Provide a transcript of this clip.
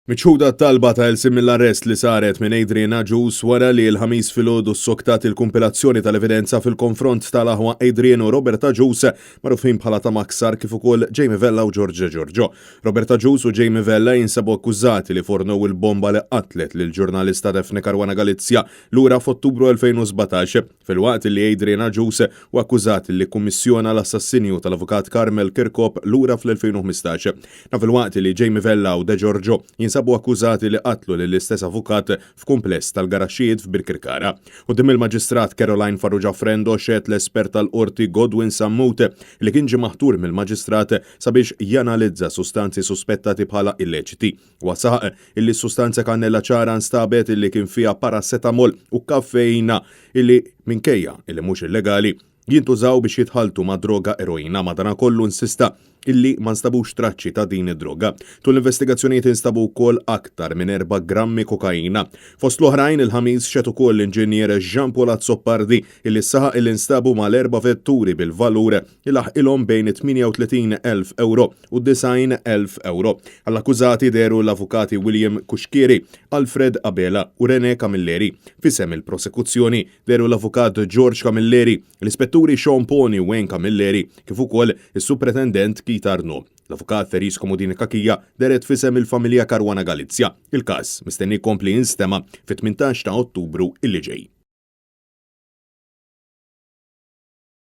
Miċħuda talba ta' Elsim mill-arrest li saret minn Adrian Agius wara li l-ħamis filgħodu ssoktat il-kumpilazzjoni tal-evidenza fil-konfront tal-aħwa Adrian u Robert Agius magħrufin bħala ta' Maksar kif ukoll Jamie Vella u George Giorgio. Robert Agius u Jamie Vella jinsabu akkużati li fornew il-bomba li qatlet lil ġurnalista Daphne Caruana Galizia lura f'Ottubru 2017 fil-waqt li Adrian Agius u akkużat li kummissjona l-assassinju tal-avukat Carmel Kirkhope lura fl-2015. Fil-waqt li Jamie Vella u De Giorgio jinsabu akkużati li qatlu lill-istess avukat f'kumpless tal-garaxxijiet f'Birkirkara. Quddiem il-Maġistrat Caroline Farrugia Frendo xehed l-espert tal-qorti Godwin Sammut li kien ġie maħtur mill-Maġistrat sabiex janalizza sustanzi suspettati bħala illeċiti. Wasaq illi s-sustanza kannella ċara nstabet illi kien fiha paracetamol u kaffeina illi minkejja illi mhux illegali jintużaw biex jitħaltu ma' droga eroina madankollu insista illi ma nstabux traċċi ta' din id-droga. Tul l-investigazzjonijiet instabu wkoll aktar minn 4 grammi kokaina. Fost l-oħrajn il-ħamis xed ukoll l-inġinier Jean Paul Azzopardi illi saħaq il instabu mal-4 vetturi bil-valur il-ħilhom bejn 38,000 euro u 90,000 euro. Għall-akkużati deru l-avukati William Kuxkieri, Alfred Abela u René Camilleri. Fisem il-prosekuzzjoni deru l-avukat George Camilleri, l-ispetturi Sean Poni u Wayne Camilleri kif ukoll is-supretendent Arno. L-avukat Feris Komodini Kakija deret fisem il-familja Caruana Galizia. Il-każ mistenni jkompli jinstema fit-18 ta' Ottubru illi ġej.